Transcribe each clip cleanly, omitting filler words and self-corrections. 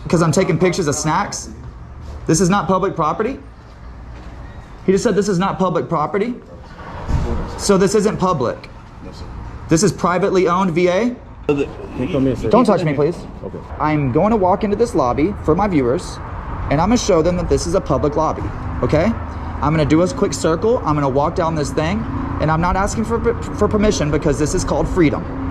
Because I'm taking pictures of snacks? This is not public property? He just said this is not public property? So this isn't public? This is privately owned VA? Don't touch me, please. Okay. I'm going to walk into this lobby for my viewers, and I'm going to show them that this is a public lobby, okay? I'm going to do a quick circle. I'm going to walk down this thing, and I'm not asking for permission because this is called freedom.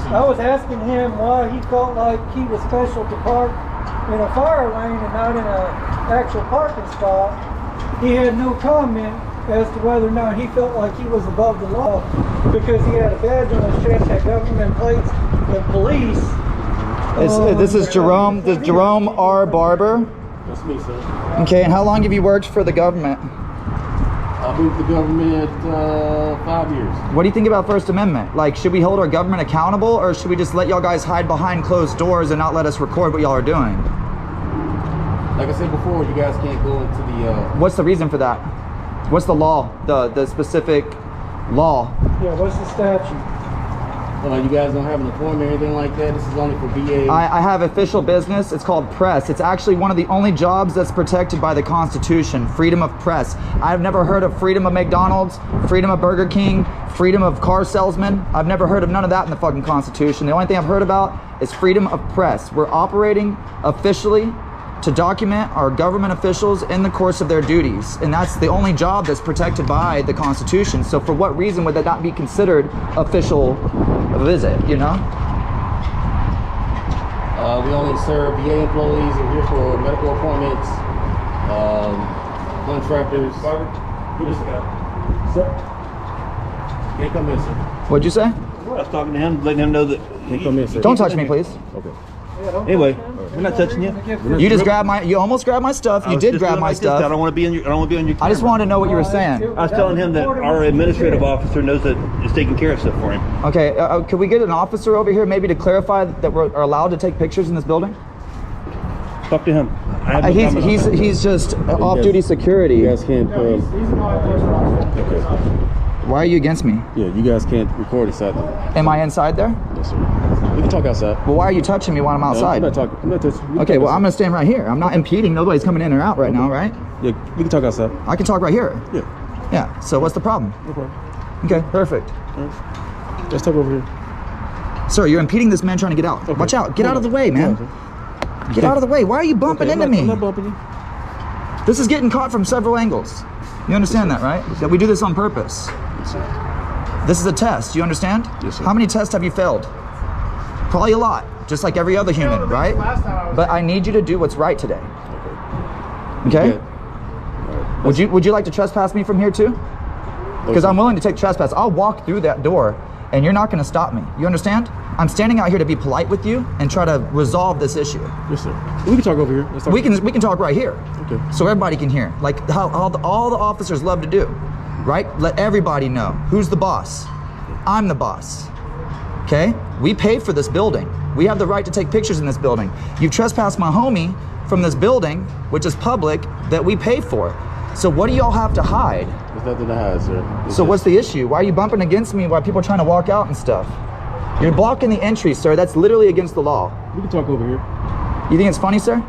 And I was asking him why he felt like he was special to park in a fire lane and not in an actual parking spot. He had no comment as to whether or not he felt like he was above the law because he had a badge on his chest, had government plates, and police. This is Jerome. This is Jerome R. Barber. That's me, sir. Okay, and how long have you worked for the government? I've been with the government 5 years. What do you think about First Amendment? Like, should we hold our government accountable, or should we just let y'all guys hide behind closed doors and not let us record what y'all are doing? Like I said before, you guys can't go into the... What's the reason for that? What's the law? The specific law? Yeah, what's the statute? you guys don't have an appointment or anything like that? This is only for VA? I have official business. It's called press. It's actually one of the only jobs that's protected by the Constitution, freedom of press. I've never heard of freedom of McDonald's, freedom of Burger King, freedom of car salesman. I've never heard of none of that in the fucking Constitution. The only thing I've heard about is freedom of press. We're operating officially to document our government officials in the course of their duties. And that's the only job that's protected by the Constitution. So for what reason would that not be considered official visit, you know? We only serve VA employees. We're here for medical appointments, contractors. Sir? Can't come in, sir. What'd you say? I was talking to him, letting him know that. Can't come in, sir. Don't touch me, please. Okay. Anyway, we're not touching you. You just grabbed my, you almost grabbed my stuff. You did grab my stuff. I don't want to be in your. I don't want to be on your. I just wanted to know what you were saying. I was telling him that our administrative officer knows that is taking care of stuff for him. Okay, could we get an officer over here maybe to clarify that we're allowed to take pictures in this building? Talk to him. I have no He's just off-duty security. You guys can't... He's law enforcement officer. Why are you against me? Yeah, you guys can't record inside there. Am I inside there? Yes, sir. We can talk outside. Well, why are you touching me while I'm outside? I'm not touching you. Okay, well, I'm gonna stand right here. I'm not impeding. Nobody's coming in or out right now, right? Yeah, we can talk outside. I can talk right here. Yeah. Yeah, so what's the problem? No problem. Okay, perfect. Let's talk over here. Sir, you're impeding this man trying to get out. Okay. Watch out. Get out of the way, man. Get out of the way. Why are you bumping into me? I'm not bumping you. This is getting caught from several angles. You understand that, right? That we do this on purpose. Yes, sir. This is a test. You understand? Yes, sir. How many tests have you failed? Probably a lot, just like every other human, right? But I need you to do what's right today. Okay? Right. Would you like to trespass me from here too? Because I'm willing to take trespass. I'll walk through that door and you're not going to stop me. You understand? I'm standing out here to be polite with you and try to resolve this issue. Yes, sir. We can talk over here. Let's talk. We can talk right here. Okay. So everybody can hear. Like how all the officers love to do. Right? Let everybody know who's the boss. I'm the boss. Okay? We pay for this building. We have the right to take pictures in this building. You've trespassed my homie from this building, which is public, that we pay for. So what do y'all have to hide? There's nothing to hide, sir. So what's the issue? Why are you bumping against me while people are trying to walk out and stuff? You're blocking the entry, sir. That's literally against the law. We can talk over here. You think it's funny, sir?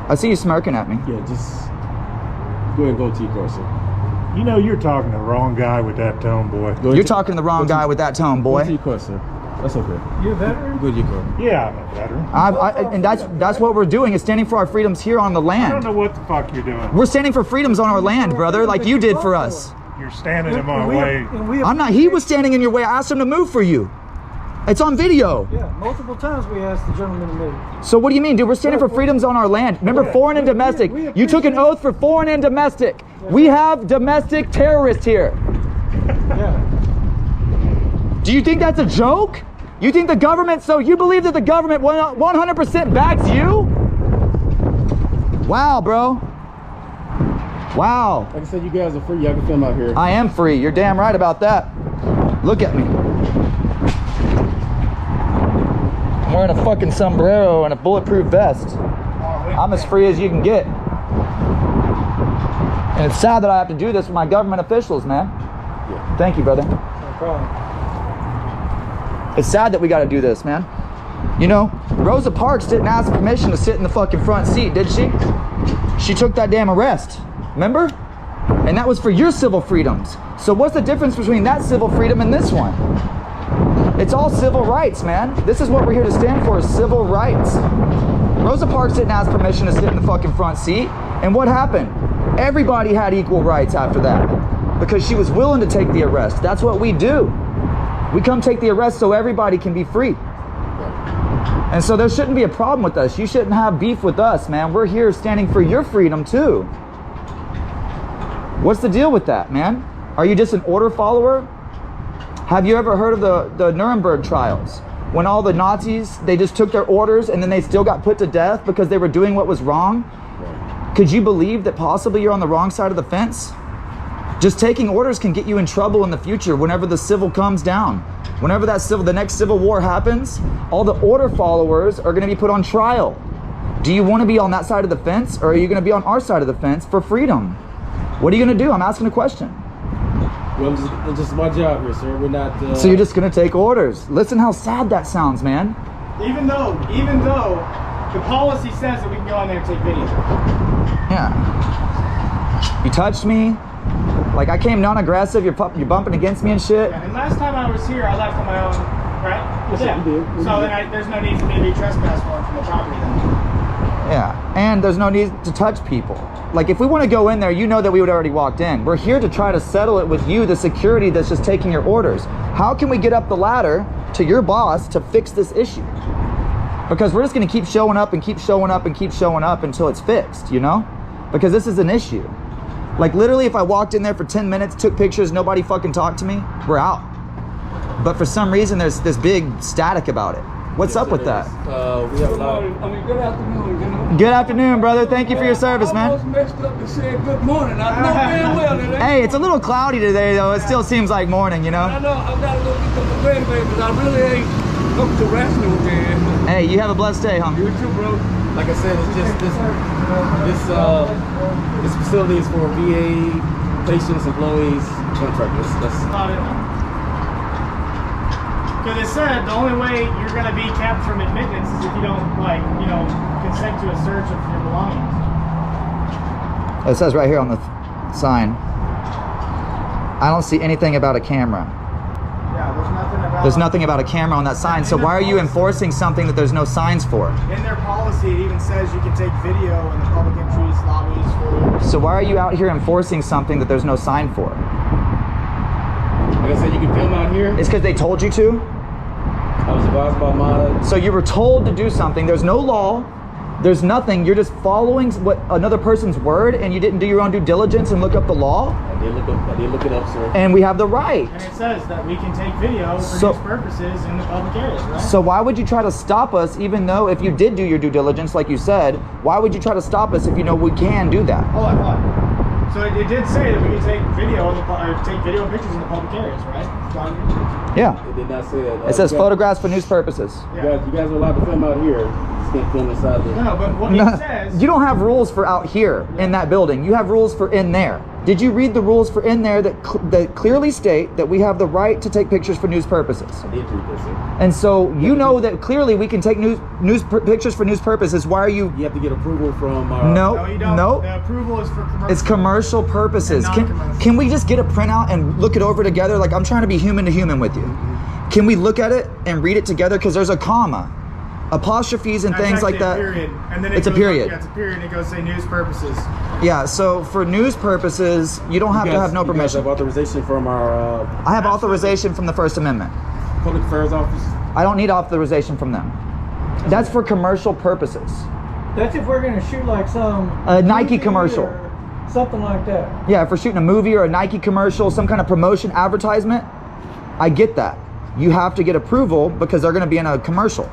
I see you smirking at me. Yeah, just go ahead and go to your car, sir. You know you're talking to the wrong guy with that tone, boy. You're talking to the wrong guy with that tone, Go to boy. your car, sir. That's okay. You a veteran? Go to your car. Yeah, I'm a veteran. And that's what we're doing, is standing for our freedoms here on the I don't land. know what the fuck you're doing. We're standing for freedoms on our land, brother, like you did for us. You're standing in my way. I'm not, he was standing in your way. I asked him to move for you. It's on video. Yeah, multiple times we asked the gentleman to move. So what do you mean, dude? We're standing for freedoms on our land. Remember, foreign and domestic. You took an oath for foreign and domestic. We have domestic terrorists here. Yeah. Do you think that's a joke? You think the government, so you believe that the government 100% backs you? Wow, bro. Wow. Like I said, you guys are free. Y'all can film out here. I am free. You're damn right about that. Look at me. I'm wearing a fucking sombrero and a bulletproof vest. I'm as free as you can get. And it's sad that I have to do this with my government officials, man. Yeah. Thank you, brother. No problem. It's sad that we got to do this, man. You know, Rosa Parks didn't ask permission to sit in the fucking front seat, did she? She took that damn arrest. Remember? And that was for your civil freedoms. So what's the difference between that civil freedom and this one? It's all civil rights, man. This is what we're here to stand for, is civil rights. Rosa Parks didn't ask permission to sit in the fucking front seat. And what happened? Everybody had equal rights after that because she was willing to take the arrest. That's what we do. We come take the arrest so everybody can be free. And so there shouldn't be a problem with us. You shouldn't have beef with us, man. We're here standing for your freedom too. What's the deal with that, man? Are you just an order follower? Have you ever heard of the Nuremberg trials? When all the Nazis, they just took their orders and then they still got put to death because they were doing what was wrong? Could you believe that possibly you're on the wrong side of the fence? Just taking orders can get you in trouble in the future whenever the civil comes down. Whenever the next civil war happens, all the order followers are gonna be put on trial. Do you wanna be on that side of the fence or are you gonna be on our side of the fence for freedom? What are you gonna do? I'm asking a question. Well, it's just my job here, sir. We're not... So you're just gonna take orders. Listen how sad that sounds, man. Even though the policy says that we can go in there and take video. Yeah. You touched me. Like I came non-aggressive. You're bumping against me and shit. Yeah, and last time I was here, I left on my own, right? Yes, sir, you did. So then there's no need for me to be trespassed from the property then. Yeah. And there's no need to touch people. Like if we want to go in there, you know that we would already walked in. We're here to try to settle it with you, the security that's just taking your orders. How can we get up the ladder to your boss to fix this issue? Because we're just going to keep showing up and keep showing up and keep showing up until it's fixed, you know? Because this is an issue. Like literally if I walked in there for 10 minutes, took pictures, nobody fucking talked to me, we're out. But for some reason there's this big static about it. What's up with that? We have a lot of... Good afternoon, gentlemen. Good afternoon, brother. Thank you for your service, I man. almost messed up and said good morning. I know damn well that ain't. Hey, it's a little cloudy today though. It still seems like morning, you I know? know I gotta go get some grandbabies. I really ain't up to rational man. Hey, you have a blessed day, homie. You too, bro. Like I said, it's just this facility is for VA patients, employees, contractors. That's About it. Because it said the only way you're going to be kept from admittance is if you don't, consent to a search of your belongings. It says right here on the sign. I don't see anything about a camera. Yeah, There's nothing about a camera on that sign. So why are you enforcing something that there's no signs for? In their policy, it even says you can take video in the public entries, lobbies, for... So why are you out here enforcing something that there's no sign for? like I said, you can film out here. It's because they told you to? I was advised by my... So you were told to do something. There's no law. There's nothing. You're just following what another person's word, and you didn't do your own due diligence and look up the law. I did look it up, sir. And we have the right. And it says that we can take video for So- news purposes in the public areas, right? So why would you try to stop us, even though if you did do your due diligence, like you said, why would you try to stop us if you know we can do that? Hold on. So it did say that we can take video or take video pictures in the public areas, right? Yeah. It did not say that. It says you guys- photographs for news purposes. You guys are allowed to film out here. You just can't film inside the... No, but what No, it says... you don't have rules for out here in that building. You have rules for in there. Did you read the rules for in there that clearly state that we have the right to take pictures for news purposes? I did read this, sir. And so you know that clearly we can take pictures for news purposes. Why are you? You have to get approval from... our... No, you don't. No. The approval is for commercial. It's commercial purposes. And Can, non-commercial. can we just get a printout and look it over together? Like I'm trying to be human to human with you. Can we look at it and read it together? Because there's a comma, apostrophes and That's things like actually that. a period. And then It's a goes period. Up, yeah, it's a period. And it goes say news purposes. Yeah. So for news purposes, you don't have to have no You guys permission. have authorization from our I have authorization from the First Amendment. public affairs office. I don't need authorization from them. That's for commercial purposes. That's if we're gonna shoot like some A Nike movie commercial. or something like that. Yeah, if we're shooting a movie or a Nike commercial, some kind of promotion advertisement, I get that. You have to get approval because they're going to be in a commercial.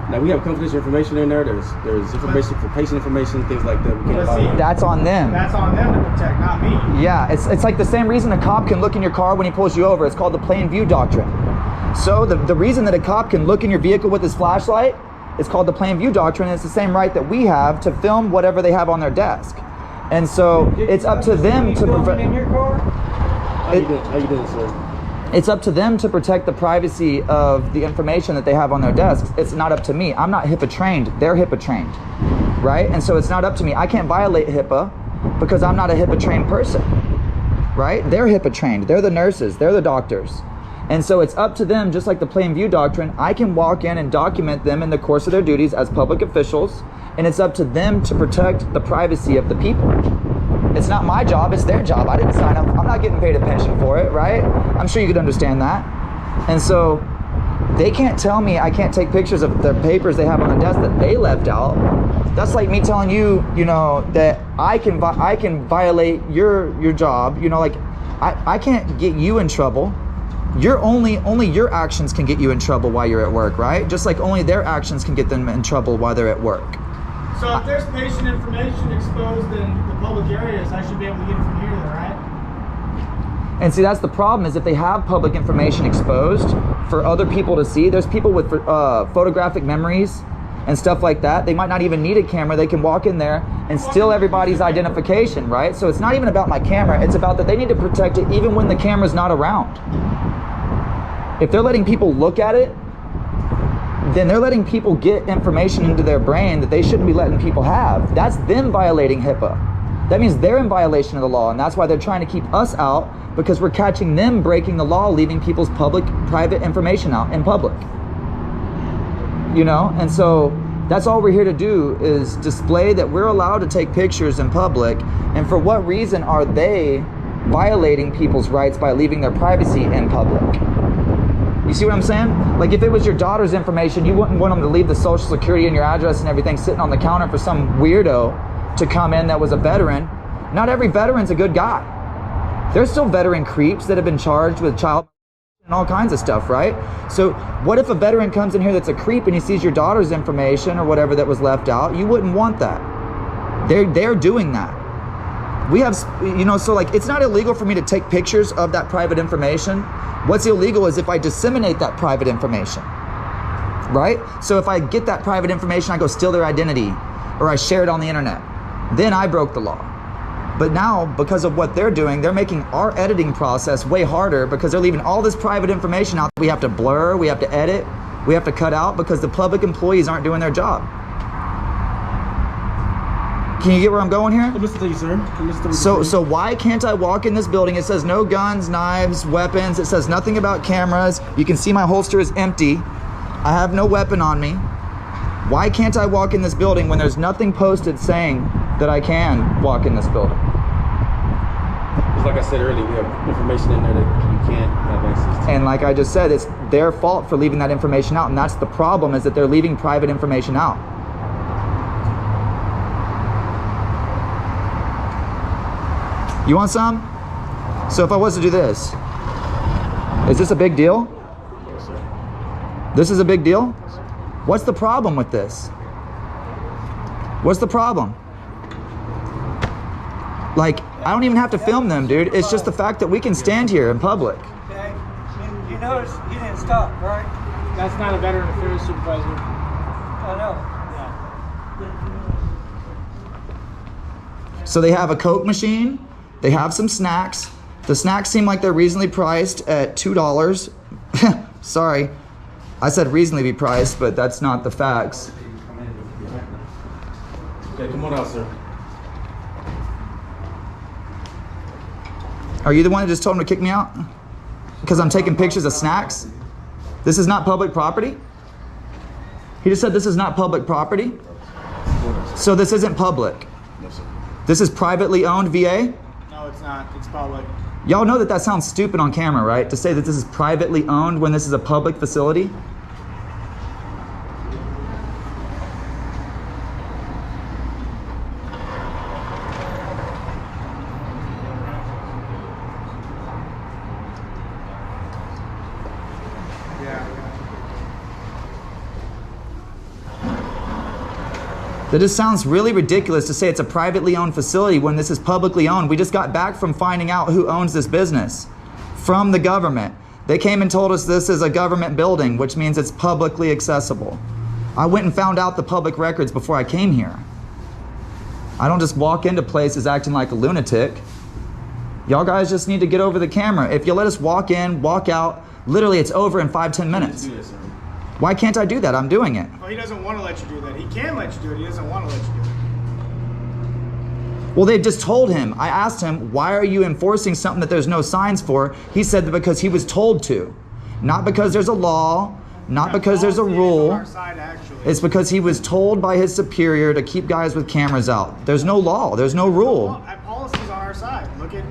Now we have confidential information in there. There's information for patient information, things like that. We can't But see, allow. That's on them. That's on them to protect, not me. Yeah, it's like the same reason a cop can look in your car when he pulls you over. It's called the plain view doctrine. So the reason that a cop can look in your vehicle with his flashlight is called the plain view doctrine. It's the same right that we have to film whatever they have on their desk. And so it's up to them to filming in prevent. your car? How you doing, sir? It's up to them to protect the privacy of the information that they have on their desks. It's not up to me. I'm not HIPAA trained. They're HIPAA trained, right? And so it's not up to me. I can't violate HIPAA because I'm not a HIPAA trained person, right? They're HIPAA trained. They're the nurses. They're the doctors. And so it's up to them, just like the plain view doctrine. I can walk in and document them in the course of their duties as public officials, and it's up to them to protect the privacy of the people. It's not my job, it's their job. I didn't sign up. I'm not getting paid a pension for it, right? I'm sure you could understand that. And so they can't tell me I can't take pictures of the papers they have on the desk that they left out. That's like me telling you, you know, that I can violate your job. You know, like I can't get you in trouble. You're only your actions can get you in trouble while you're at work, right? Just like only their actions can get them in trouble while they're at work. So if there's patient information exposed in the public areas, I should be able to get it from here, though, right? And see, that's the problem, is if they have public information exposed for other people to see, there's people with photographic memories and stuff like that. They might not even need a camera. They can walk in there and steal everybody's identification, right? So it's not even about my camera. It's about that they need to protect it even when the camera's not around. If they're letting people look at it, then they're letting people get information into their brain that they shouldn't be letting people have. That's them violating HIPAA. That means they're in violation of the law, and that's why they're trying to keep us out, because we're catching them breaking the law, leaving people's private information out in public. You know, and so that's all we're here to do, is display that we're allowed to take pictures in public. And for what reason are they violating people's rights by leaving their privacy in public? You see what I'm saying? Like, if it was your daughter's information, you wouldn't want them to leave the social security and your address and everything sitting on the counter for some weirdo to come in that was a veteran. Not every veteran's a good guy. There's still veteran creeps that have been charged with child and all kinds of stuff, right? So what if a veteran comes in here that's a creep and he sees your daughter's information or whatever that was left out? You wouldn't want that. They're doing that. We have, you know, so like, it's not illegal for me to take pictures of that private information. What's illegal is if I disseminate that private information, right? So if I get that private information, I go steal their identity, or I share it on the internet, then I broke the law. But now, because of what they're doing, they're making our editing process way harder, because they're leaving all this private information out that we have to blur, we have to edit, we have to cut out, because the public employees aren't doing their job. Can you get where I'm going here? Listen to you, sir. So why can't I walk in this building? It says no guns, knives, weapons. It says nothing about cameras. You can see my holster is empty. I have no weapon on me. Why can't I walk in this building when there's nothing posted saying that I can walk in this building? Just like I said earlier, we have information in there that you can't have access to. And like I just said, it's their fault for leaving that information out. And that's the problem, is that they're leaving private information out. You want some? So if I was to do this, is this a big deal? Yes, sir. This is a big deal? What's the problem with this? What's the problem? Like, I don't even have to film them, dude. It's just the fact that we can stand here in public. Okay. You notice he didn't stop, right? That's not a veteran affairs supervisor. I know. So they have a Coke machine. They have some snacks. The snacks seem like they're reasonably priced at $2. Sorry, I said reasonably priced, but that's not the facts. Okay, come on out, sir. Are you the one that just told him to kick me out? Because I'm taking pictures of snacks? This is not public property? He just said this is not public property? So this isn't public? No, sir. This is privately owned VA? No, it's not. It's public. Y'all know that that sounds stupid on camera, right? To say that this is privately owned when this is a public facility? That just sounds really ridiculous to say it's a privately owned facility when this is publicly owned. We just got back from finding out who owns this business from the government. They came and told us this is a government building, which means it's publicly accessible. I went and found out the public records before I came here. I don't just walk into places acting like a lunatic. Y'all guys just need to get over the camera. If you let us walk in, walk out, literally it's over in 5-10 minutes. Do this, sir. Why can't I do that? I'm doing it. Well, he doesn't want to let you do that. He can let you do it. He doesn't want to let you do it. Well, they just told him. I asked him, why are you enforcing something that there's no signs for? He said that because he was told to. Not because there's a law, not because there's a Policy is rule. on our side, actually. It's because he was told by his superior to keep guys with cameras out. There's no law, there's no rule. Policy's on our side. Look at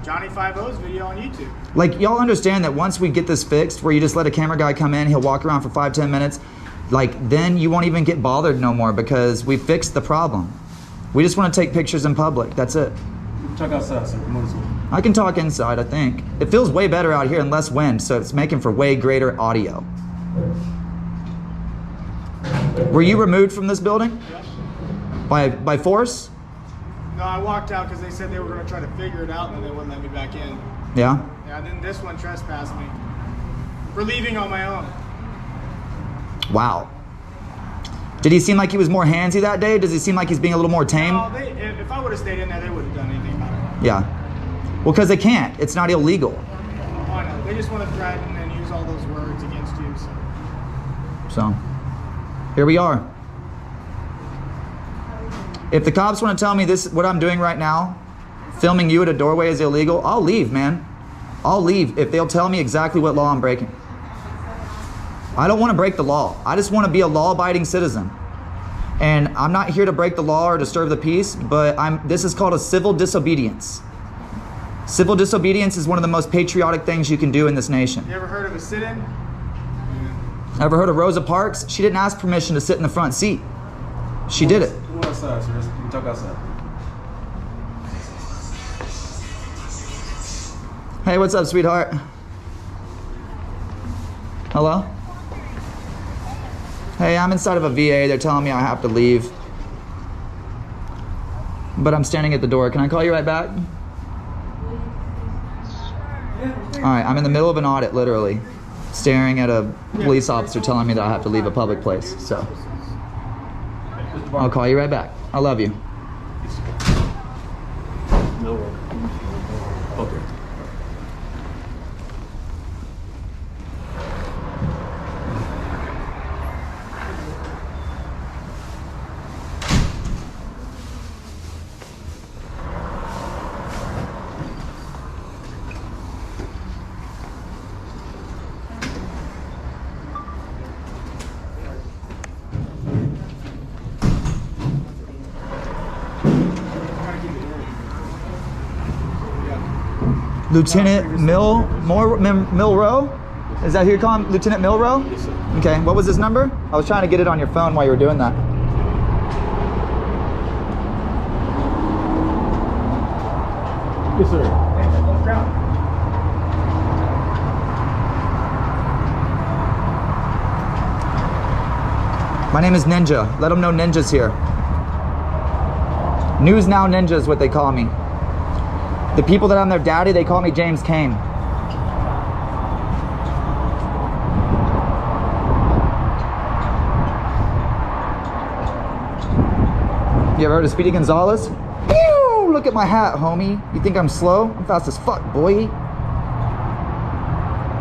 Johnny 5-0's video on YouTube. Like, y'all understand that once we get this fixed, where you just let a camera guy come in, he'll walk around for 5-10 minutes, like, then you won't even get bothered no more because we fixed the problem. We just want to take pictures in public, that's it. Talk outside, sir. Come on this way. I can talk inside, I think. It feels way better out here and less wind, so it's making for way greater audio. Were you removed from this building? Yes. By force? No, I walked out because they said they were going to try to figure it out and then they wouldn't let me back in. Yeah? Yeah, and then this one trespassed me for leaving on my own. Wow. Did he seem like he was more handsy that day? Does he seem like he's being a little more tame? No, if I would have stayed in there, they wouldn't have done anything about it. Yeah. Well, because they can't. It's not illegal. Why not? They just want to threaten and use all those words against you. So, here we are. If the cops want to tell me this, what I'm doing right now, filming you at a doorway is illegal, I'll leave, man. I'll leave if they'll tell me exactly what law I'm breaking. I don't want to break the law. I just want to be a law-abiding citizen. And I'm not here to break the law or disturb the peace, but this is called a civil disobedience. Civil disobedience is one of the most patriotic things you can do in this nation. You ever heard of a sit-in? Ever heard of Rosa Parks? She didn't ask permission to sit in the front seat. She did it. Come on outside, sir. You can talk outside. Hey, what's up, sweetheart? Hello? Hey, I'm inside of a VA. They're telling me I have to leave. But I'm standing at the door. Can I call you right back? Alright, I'm in the middle of an audit, literally. Staring at a police officer telling me that I have to leave a public place. So, I'll call you right back. I love you. No worries. Okay. Lieutenant Milrow? Is that who you're calling? Lieutenant Milrow? Yes, sir. Okay, what was his number? I was trying to get it on your phone while you were doing that. Yes, sir. My name is Ninja. Let them know Ninja's here. News Now Ninja is what they call me. The people that I'm their daddy, they call me James Kane. You ever heard of Speedy Gonzalez? Ew, look at my hat, homie. You think I'm slow? I'm fast as fuck, boy.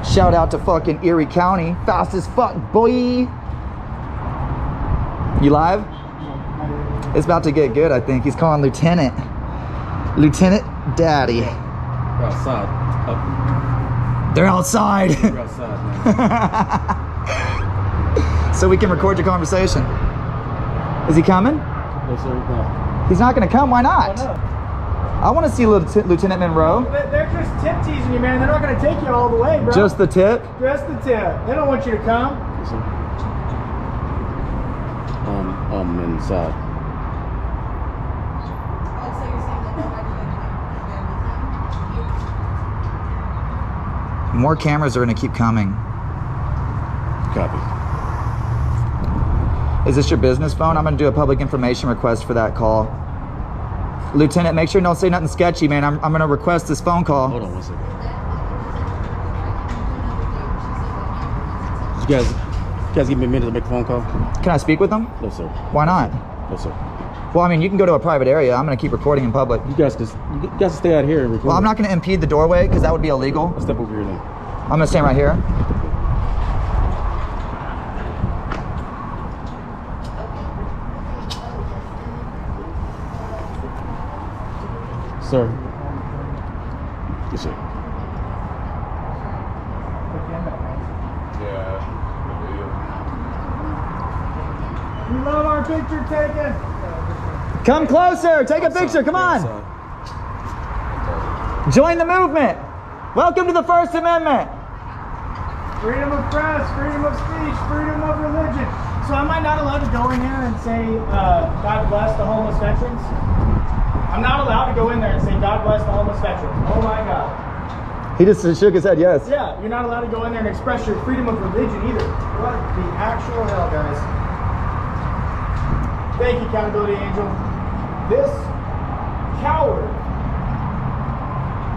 Shout out to fucking Erie County. Fast as fuck, boy. You live? It's about to get good, I think. He's calling Lieutenant. Lieutenant Daddy. We're outside. They're outside. We're outside, man. So we can record your conversation. Is he coming? No, sir. No. He's not going to come. Why not? Oh, no. I want to see Lieutenant Monroe. They're just tip teasing you, man. They're not going to take you all the way, bro. Just the tip? Just the tip. They don't want you to come. Yes, sir. I'm inside. More cameras are going to keep coming. Copy. Is this your business phone? I'm gonna do a public information request for that call. Lieutenant, make sure you don't say nothing sketchy, man. I'm gonna request this phone call. Hold on one second. You guys give me a minute to make a phone call? Can I speak with them? No, sir. Why not? No, sir. Well, I mean, you can go to a private area. I'm gonna keep recording in public. You guys can stay out here and record. Well, I'm not gonna impede the doorway because that would be illegal. I'll step over here then. I'm gonna stand right here. Sir. Yes, sir. We love our picture taken. Come closer, take a picture, come on. Join the movement. Welcome to the First Amendment. Freedom of press, freedom of speech, freedom of religion. So am I not allowed to go in here and say, God bless the homeless veterans? I'm not allowed to go in there and say, God bless the homeless veterans. Oh my God. He just shook his head, yes. Yeah, you're not allowed to go in there and express your freedom of religion either. What the actual hell, guys? Thank you, Accountability Angel. This coward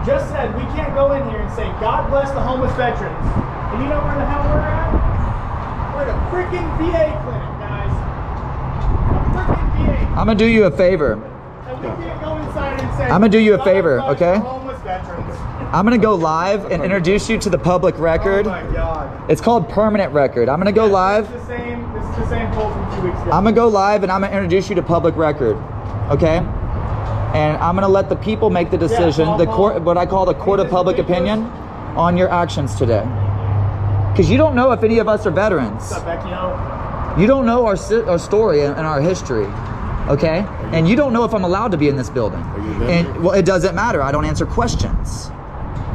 just said we can't go in here and say, God bless the homeless veterans. And you know where the hell we're at? We're at a freaking VA clinic, guys. A freaking VA clinic. I'm gonna do you a favor. And we can't go inside and say, I'm gonna do you a God favor, bless okay? the homeless veterans. I'm gonna go live and introduce you to the public record. Oh my God. It's called permanent record. I'm gonna go live. This is the same poll from 2 weeks ago. I'm gonna go live and I'm gonna introduce you to public record, okay? And I'm gonna let the people make the decision, the court, what I call the court of public opinion, on your actions today. Because you don't know if any of us are veterans. What's up, Vecchio? You don't know our story and our history, okay? And you don't know if I'm allowed to be in this building. And well, it doesn't matter. I don't answer questions.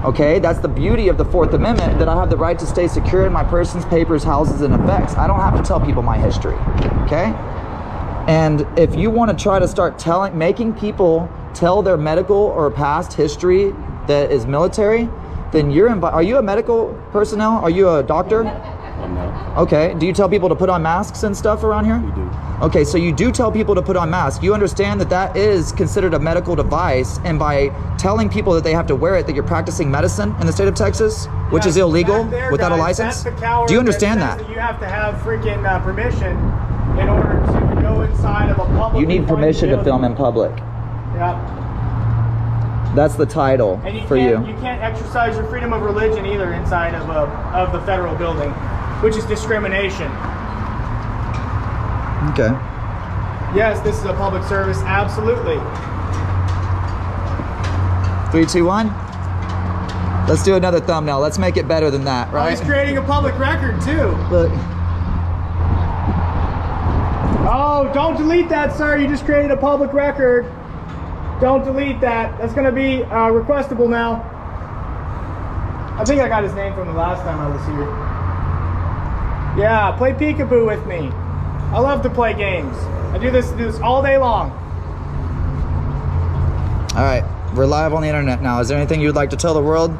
Okay, that's the beauty of the Fourth Amendment, that I have the right to stay secure in my persons, papers, houses, and effects. I don't have to tell people my history, okay? And if you want to try to start making people tell their medical or past history that is military, then are you a medical personnel? Are you a doctor? I'm not. Okay, do you tell people to put on masks and stuff around here? We do. Okay, so you do tell people to put on masks. You understand that that is considered a medical device, and by telling people that they have to wear it, that you're practicing medicine in the state of Texas, which is illegal without a license? Do you understand that? You have to have freaking permission in order to go inside of a public. You need permission to film in public. Yeah. That's the title And for you. You can't exercise your freedom of religion either inside of the federal building, which is discrimination. Okay. Yes, this is a public service, absolutely. 3, 2, 1. Let's do another thumbnail. Let's make it better than that, Oh, right? he's creating a public record too. Look. Oh, don't delete that, sir. You just created a public record. Don't delete that. That's going to be requestable now. I think I got his name from the last time I was here. Yeah, play peekaboo with me. I love to play games. I do this all day long. All right, we're live on the internet now. Is there anything you'd like to tell the world?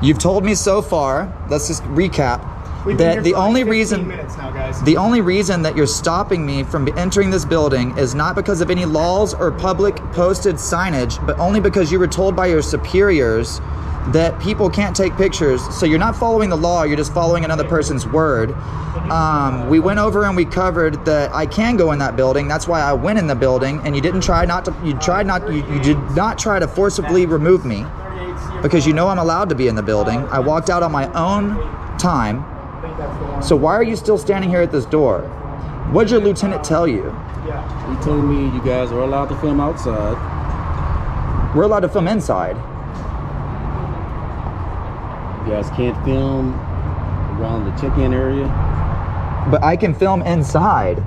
You've told me so far, let's just recap, We've been that here the for like only 15 reason minutes now, guys. the only reason that you're stopping me from entering this building is not because of any laws or public posted signage, but only because you were told by your superiors that people can't take pictures. So you're not following the law, you're just following another person's word. We went over and we covered that I can go in that building. That's why I went in the building, and you did not try to forcibly remove me, because you know I'm allowed to be in the building. I walked out on my own time. So why are you still standing here at this door? What'd your lieutenant tell you? He told me you guys are allowed to film outside. We're allowed to film inside. You guys can't film around the check-in area. But I can film inside.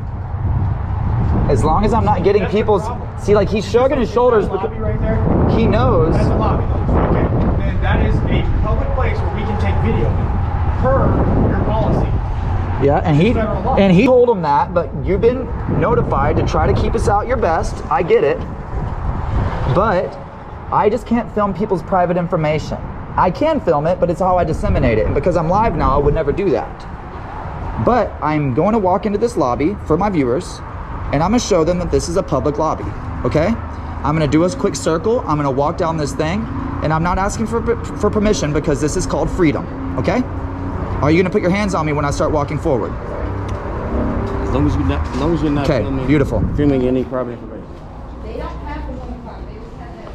As long as I'm not getting people's... See, like, he's shrugging his shoulders Lobby because right there. he knows... That's a lobby. Okay. Then that is a public place where we can take video per your policy. Yeah, and he told him that, but you've been notified to try to keep us out your best. I get it. But I just can't film people's private information. I can film it, but it's how I disseminate it. And because I'm live now, I would never do that. But I'm going to walk into this lobby for my viewers, and I'm gonna show them that this is a public lobby, okay? I'm gonna do a quick circle, I'm gonna walk down this thing, and I'm not asking for permission because this is called freedom, okay? Are you gonna put your hands on me when I start walking forward? As long as you're not Okay, beautiful. filming any private information. They don't have the one part. They just have that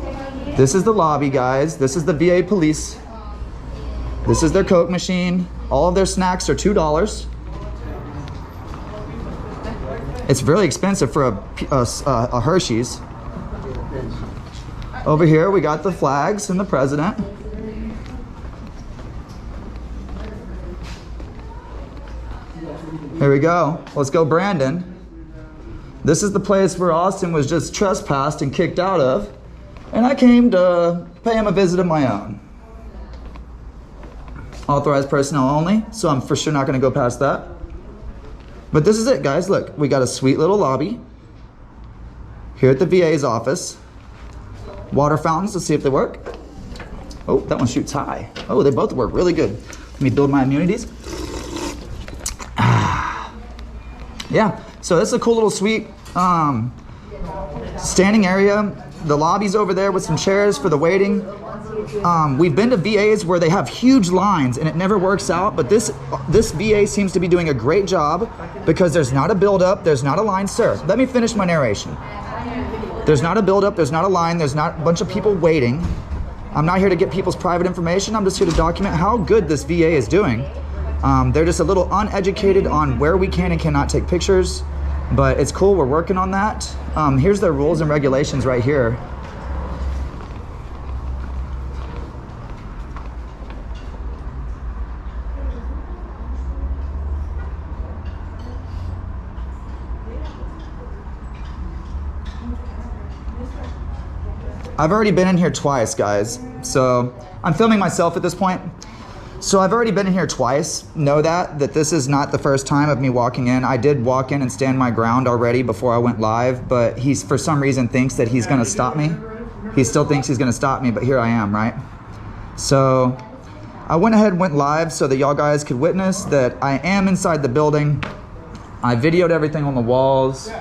one slide. This is the lobby, guys. This is the VA police. This is their Coke machine. All of their snacks are $2. It's really expensive for a Hershey's. Over here, we got the flags and the president. Here we go. Let's go, Brandon. This is the place where Austin was just trespassed and kicked out of. And I came to pay him a visit of my own. Authorized personnel only, so I'm for sure not gonna go past that. But this is it, guys. Look, we got a sweet little lobby here at the VA's office. Water fountains, let's see if they work. Oh, that one shoots high. Oh, they both work really good. Let me build my immunities. Yeah, so this is a cool little sweet standing area. The lobby's over there with some chairs for the waiting. We've been to VAs where they have huge lines and it never works out, but this VA seems to be doing a great job because there's not a buildup, there's not a line. Sir, let me finish my narration. There's not a buildup, there's not a line, there's not a bunch of people waiting. I'm not here to get people's private information, I'm just here to document how good this VA is doing. They're just a little uneducated on where we can and cannot take pictures, but it's cool, we're working on that. Here's their rules and regulations right here. I've already been in here twice, guys. So I'm filming myself at this point. So I've already been in here twice. Know that this is not the first time of me walking in. I did walk in and stand my ground already before I went live, but he's for some reason thinks that he's gonna stop me. He still thinks he's gonna stop me, but here I am, right? So I went ahead and went live so that y'all guys could witness that I am inside the building. I videoed everything on the walls.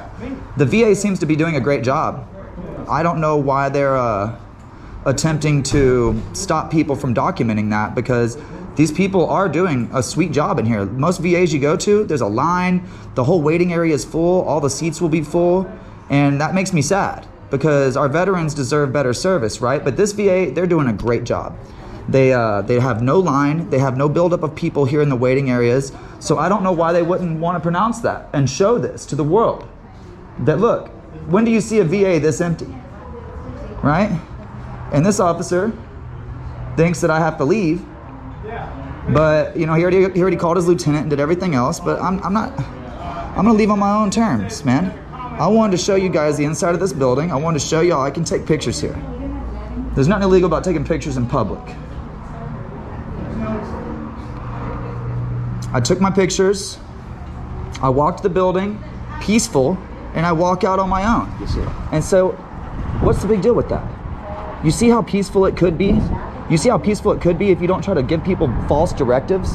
The VA seems to be doing a great job. I don't know why they're attempting to stop people from documenting that, because these people are doing a sweet job in here. Most VAs you go to, there's a line, the whole waiting area is full, all the seats will be full, and that makes me sad because our veterans deserve better service, right? But this VA, they're doing a great job. They have no line, they have no buildup of people here in the waiting areas, so I don't know why they wouldn't want to pronounce that and show this to the world. That look, when do you see a VA this empty, right? And this officer thinks that I have to leave, but you know, he already called his lieutenant and did everything else, but I'm gonna leave on my own terms, man. I wanted to show you guys the inside of this building. I wanted to show y'all I can take pictures here. There's nothing illegal about taking pictures in public. I took my pictures, I walked the building, peaceful, and I walk out on my own. Yes, sir. And so, what's the big deal with that? You see how peaceful it could be? You see how peaceful it could be if you don't try to give people false directives?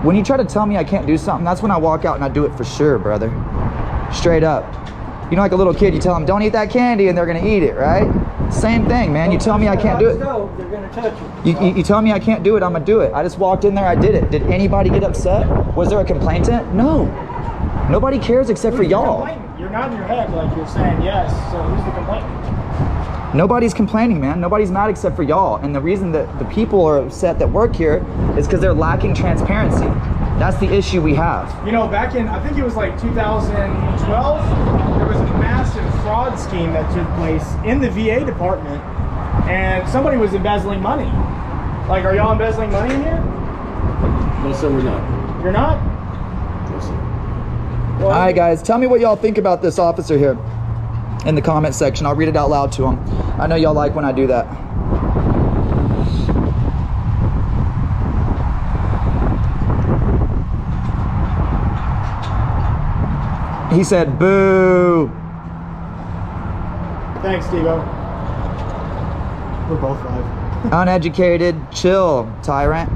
When you try to tell me I can't do something, that's when I walk out and I do it for sure, brother. Straight up. You know, like a little kid, you tell them, don't eat that candy, and they're gonna eat it, right? Same thing, man. You tell me I can't do it. They're gonna touch you. You tell me I can't do it, I'm gonna do it. I just walked in there, I did it. Did anybody get upset? Was there a complainant? No. Nobody cares except for y'all. You're nodding your head like you're saying yes, so who's the complainant? Nobody's complaining, man. Nobody's mad except for y'all. And the reason that the people are upset that work here is because they're lacking transparency. That's the issue we have. You know, back in, I think it was like 2012, there was a massive fraud scheme that took place in the VA department, and somebody was embezzling money. Like, are y'all embezzling money in here? No, sir, we're not. You're not? No, sir. Well, All right, guys, tell me what y'all think about this officer here in the comment section. I'll read it out loud to him. I know y'all like when I do that. He said, boo. Thanks, Steve-O. We're both live. Uneducated, chill, tyrant.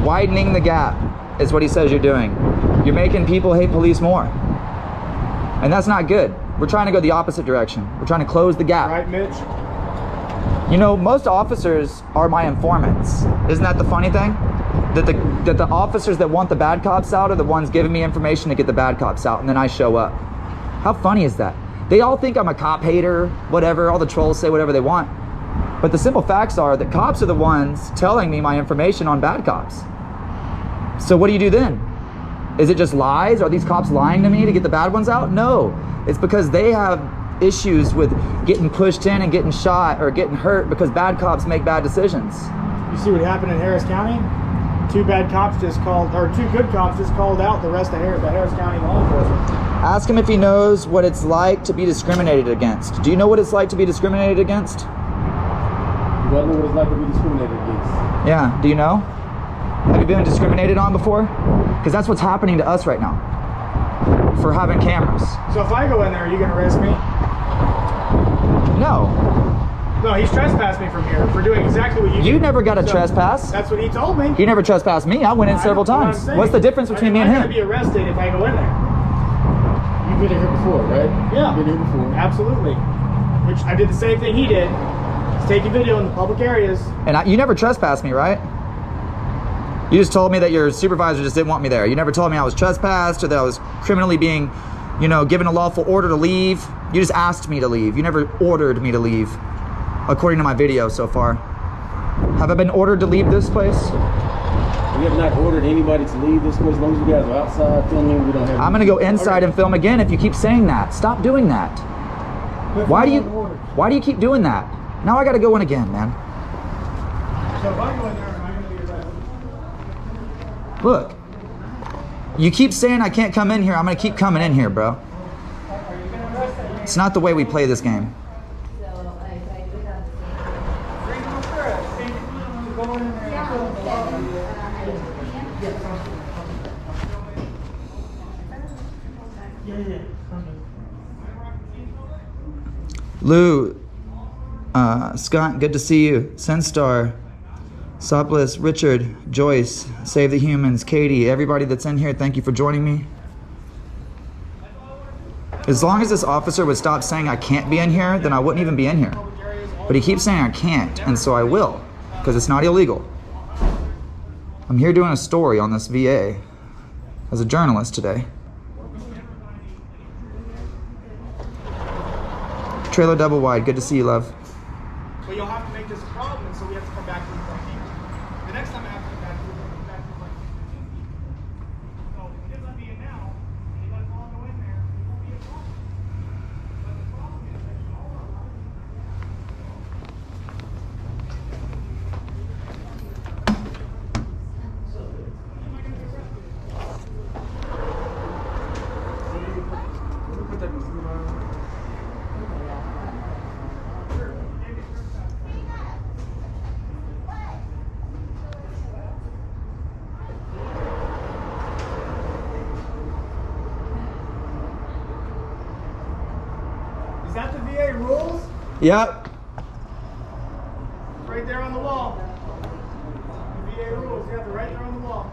Widening the gap is what he says you're doing. You're making people hate police more. And that's not good. We're trying to go the opposite direction. We're trying to close the gap. Right, Mitch? You know, most officers are my informants. Isn't that the funny thing? That the officers that want the bad cops out are the ones giving me information to get the bad cops out, and then I show up. How funny is that? They all think I'm a cop hater, whatever. All the trolls say whatever they want. But the simple facts are that cops are the ones telling me my information on bad cops. So what do you do then? Is it just lies? Are these cops lying to me to get the bad ones out? No. It's because they have issues with getting pushed in and getting shot or getting hurt because bad cops make bad decisions. You see what happened in Harris County? Two good cops just called out the rest of the Harris County law enforcement. Ask him if he knows what it's like to be discriminated against. Do you know what it's like to be discriminated against? Do I know what it's like to be discriminated against? Yeah, do you know? Have you been discriminated on before? Because that's what's happening to us right now for having cameras. So if I go in there, are you going to arrest me? No. No, he's trespassed me from here for doing exactly what you did. You never got a trespass. That's what he told me. You never trespassed me. I went in several times. What's the difference between me and I'm him? going to be arrested if I go in there. You've been in here before, right? Yeah. You've been here before. Absolutely. Which I did the same thing he did. He's taking video in the public areas. And you never trespassed me, right? You just told me that your supervisor just didn't want me there. You never told me I was trespassed or that I was criminally being, you know, given a lawful order to leave. You just asked me to leave. You never ordered me to leave, according to my video so far. Have I been ordered to leave this place? We have not ordered anybody to leave this place. As long as you guys are outside filming, we don't have... I'm gonna go inside and film again if you keep saying that. Stop doing that. Why do you keep doing that? Now I gotta go in again, man. So if I go in there, am I going to be arrested? Look, you keep saying I can't come in here. I'm gonna keep coming in here, bro. It's not the way we play this game. Freedom of press. Go in there and film the law. Lou, Scott, good to see you. Senstar, Soplis, Richard, Joyce, Save the Humans, Katie, everybody that's in here, thank you for joining me. As long as this officer would stop saying I can't be in here, then I wouldn't even be in here. But he keeps saying I can't, and so I will, because it's not illegal. I'm here doing a story on this VA as a journalist today. Trailer double wide, good to see you, love. But you'll have to make this a problem, and so we have to come back to the front here. The next time I have to come back to the front here. So if you let me in now, and you let them all go in there, it won't be a problem. But the problem is that you all are Is that the VA rules? Yep. It's right there on the wall. The VA rules, yeah, they're right there on the wall.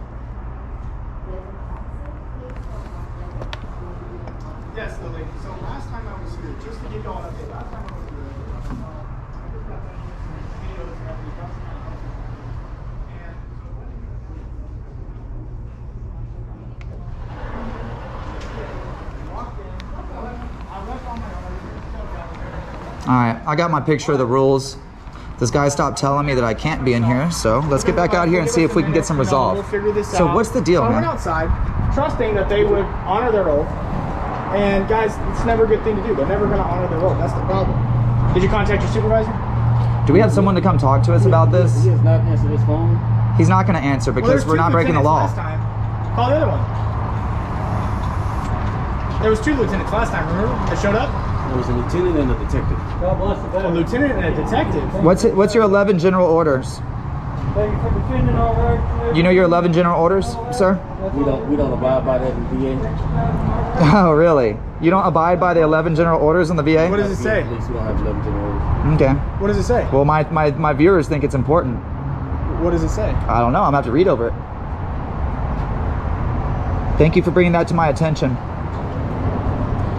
Yes, Lily. So last time I was here, just to get going up there, last time I was here, I just got that videos and everything else. And walked in, I left all my All right, I got my picture of the rules. This guy stopped telling me that I can't be in here, so let's get back out here and see if we can get some resolve. We'll figure this So out. what's the deal, So I man? went outside, trusting that they would honor their oath. And guys, it's never a good thing to do. They're never going to honor their oath. That's the problem. Did you contact your supervisor? Do we have someone to come talk to us about this? He has not answered his phone. He's not going to answer because we're not breaking the law. Last time. Call the other one. There was 2 lieutenants last time, remember? That showed up? There was a lieutenant and a detective. God bless the A veterans. lieutenant and a detective. What's your 11 general orders? Thank you for defending our rights. You know your 11 general orders, sir? We don't abide by that in VA. Oh, really? You don't abide by the 11 general orders in the VA? What does it say? At least we don't have 11 general orders. Okay. What does it say? Well, my viewers think it's important. What does it say? I don't know. I'm going to have to read over it. Thank you for bringing that to my attention.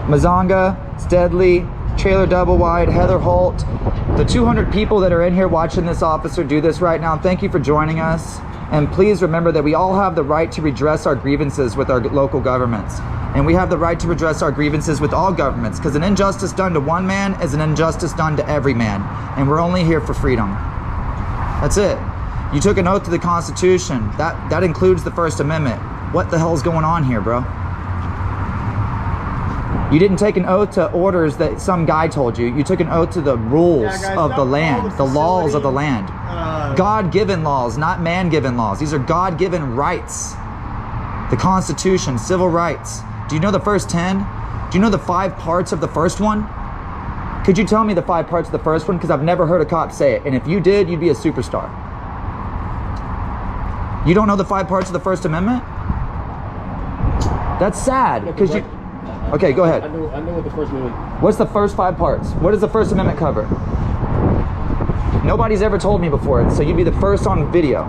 Mazanga, Steadley, Trailer Double Wide, Heather Holt, the 200 people that are in here watching this officer do this right now, thank you for joining us. And please remember that we all have the right to redress our grievances with our local governments. And we have the right to redress our grievances with all governments, because an injustice done to one man is an injustice done to every man. And we're only here for freedom. That's it. You took an oath to the Constitution. That includes the First Amendment. What the hell is going on here, bro? You didn't take an oath to orders that some guy told you. You took an oath to the rules of the land, the laws of the land. God-given laws, not man-given laws. These are God-given rights. The Constitution, civil rights. Do you know the first 10? Do you know the 5 parts of the first one? Could you tell me the 5 parts of the first one? Because I've never heard a cop say it. And if you did, you'd be a superstar. You don't know the 5 parts of the First Amendment? That's sad. Because you... Okay, go ahead. I know what the First Amendment. What's the first 5 parts? What does the First Amendment cover? Nobody's ever told me before, so you'd be the first on video.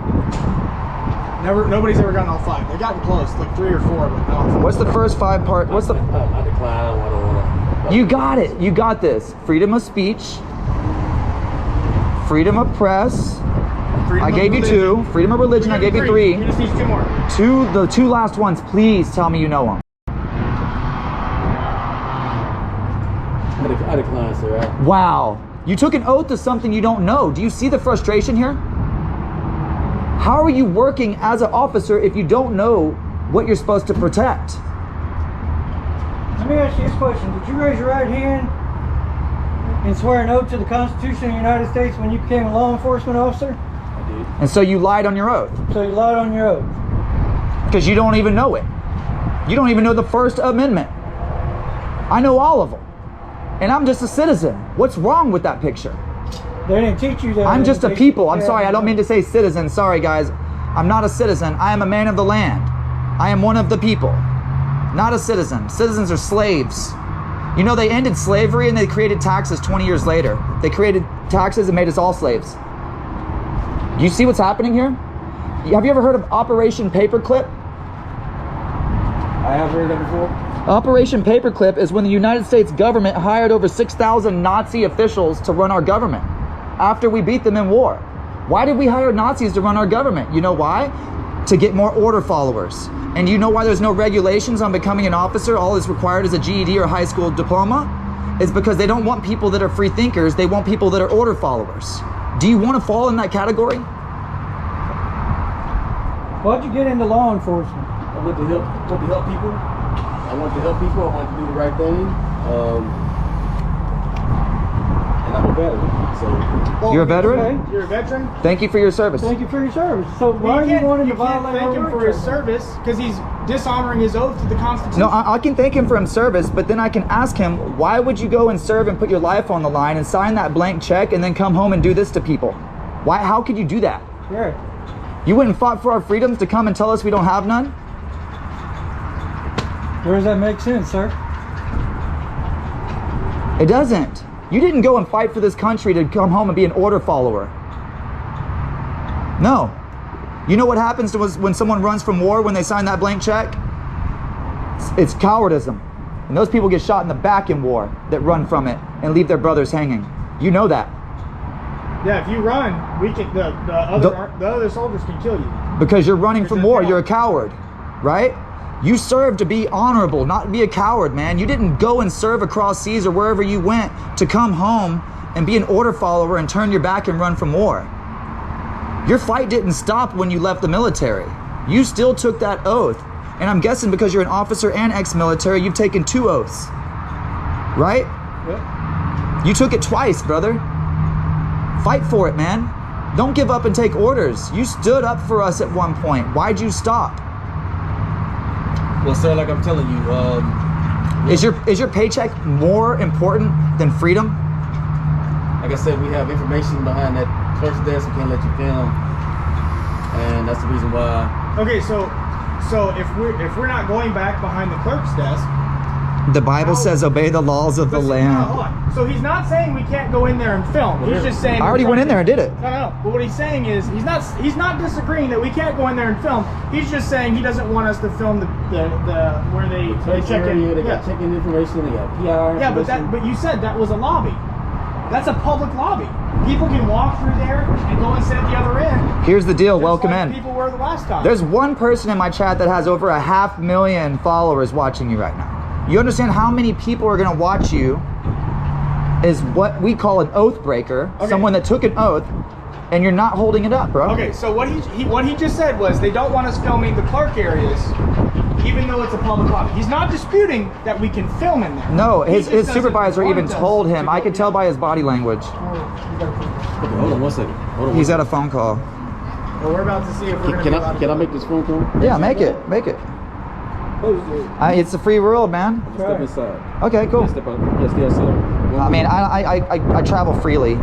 Nobody's ever gotten all 5. They've gotten close, like 3 or 4, but not 5. What's the first 5 part? What's the... I decline. I don't wanna. You got it. You got this. Freedom of speech. Freedom of press. I gave you 2. Freedom of religion, I gave you 3. You just need 2 more. The 2 last ones, please tell me you know them. I decline, sir. Wow. You took an oath to something you don't know. Do you see the frustration here? How are you working as an officer if you don't know what you're supposed to protect? Let me ask you this question. Did you raise your right hand and swear an oath to the Constitution of the United States when you became a law enforcement officer? I did. And so you lied on your oath. So you lied on your oath. Because you don't even know it. You don't even know the First Amendment. I know all of them. And I'm just a citizen. What's wrong with that picture? They didn't teach you that. I'm just a people. I'm sorry, I don't mean to say citizen. Sorry, guys. I'm not a citizen. I am a man of the land. I am one of the people. Not a citizen. Citizens are slaves. You know, they ended slavery and they created taxes 20 years later. They created taxes and made us all slaves. You see what's happening here? Have you ever heard of Operation Paperclip? I have heard that before. Operation Paperclip is when the United States government hired over 6,000 Nazi officials to run our government after we beat them in war. Why did we hire Nazis to run our government? You know why? To get more order followers. And you know why there's no regulations on becoming an officer? All that's required is a GED or high school diploma? It's because they don't want people that are free thinkers. They want people that are order followers. Do you want to fall in that category? Why'd you get into law enforcement? I want to help people. I want to help people. I want to do the right thing. And I'm a veteran. So You're a veteran? Okay. You're a veteran? Thank you for your service. Thank you for your service. So why are you wanting to violate thank him our for his service because he's dishonoring his oath to the Constitution. No, I can thank him for his service, but then I can ask him, why would you go and serve and put your life on the line and sign that blank check and then come home and do this to people? Why? How could you do that? Right. You went and fought for our freedoms to come and tell us we don't have none? Where does that make sense, sir? It doesn't. You didn't go and fight for this country to come home and be an order follower. No. You know what happens to us when someone runs from war when they sign that blank check? It's cowardism. And those people get shot in the back in war that run from it and leave their brothers hanging. You know that. Yeah, if you run, we can the other soldiers can kill you. Because you're running from war, you're a coward, right? You served to be honorable, not be a coward, man. You didn't go and serve across seas or wherever you went to come home and be an order follower and turn your back and run from war. Your fight didn't stop when you left the military. You still took that oath. And I'm guessing because you're an officer and ex-military, you've taken 2 oaths, right? Yep. You took it twice, brother. Fight for it, man. Don't give up and take orders. You stood up for us at one point. Why'd you stop? well, sir, like I'm telling you, Is your paycheck more important than freedom? like I said, we have information behind that clerk's desk. We can't let you film, and that's the reason why. Okay, so if we're not going back behind the clerk's desk, The Bible says obey the laws of the Hold land. on. So he's not saying we can't go in there and film. He's just saying. I already went in there and did it. No. But what he's saying is he's not disagreeing that we can't go in there and film. He's just saying he doesn't want us to film the where they check in. They got check-in information. They got PR. Yeah, but you said that was a lobby. That's a public lobby. People can walk through there and go and sit at the other end. Here's the deal. Just Welcome like in. People were the last time. There's one person in my chat that has over 500,000 followers watching you right now. You understand how many people are going to watch you is what we call an oathbreaker, someone that took an oath, and you're not holding it up, bro. Okay, so what he just said was they don't want us filming the Clark areas, even though it's a public lobby. He's not disputing that we can film in there. No, He his just doesn't supervisor want even us told to him. go I could tell by his body language. Okay, hold on 1 second. Hold on. He's at a phone call. Well, we're about to see if we're going to Can be allowed to I make this phone call? Yeah, make it. It's a free world, man. Step inside. Okay, cool. Step out. Yeah, stay outside. I mean, I travel freely.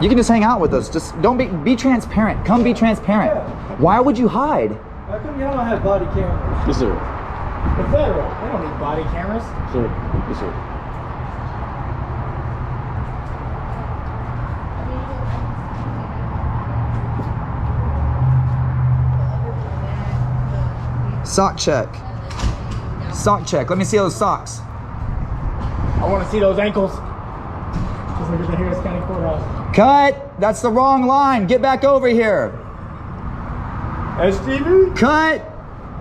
You can just hang out with us. Just don't be transparent. Come be transparent. Why would you hide? How come y'all don't have body cameras? Yes, sir. The federal. They don't need body cameras. Sir. Yes, sir. Sock check. Sock check. Let me see those socks. I want to see those ankles. Just look at the Harris County Courthouse. Cut. That's the wrong line. Get back over here. STV? Cut.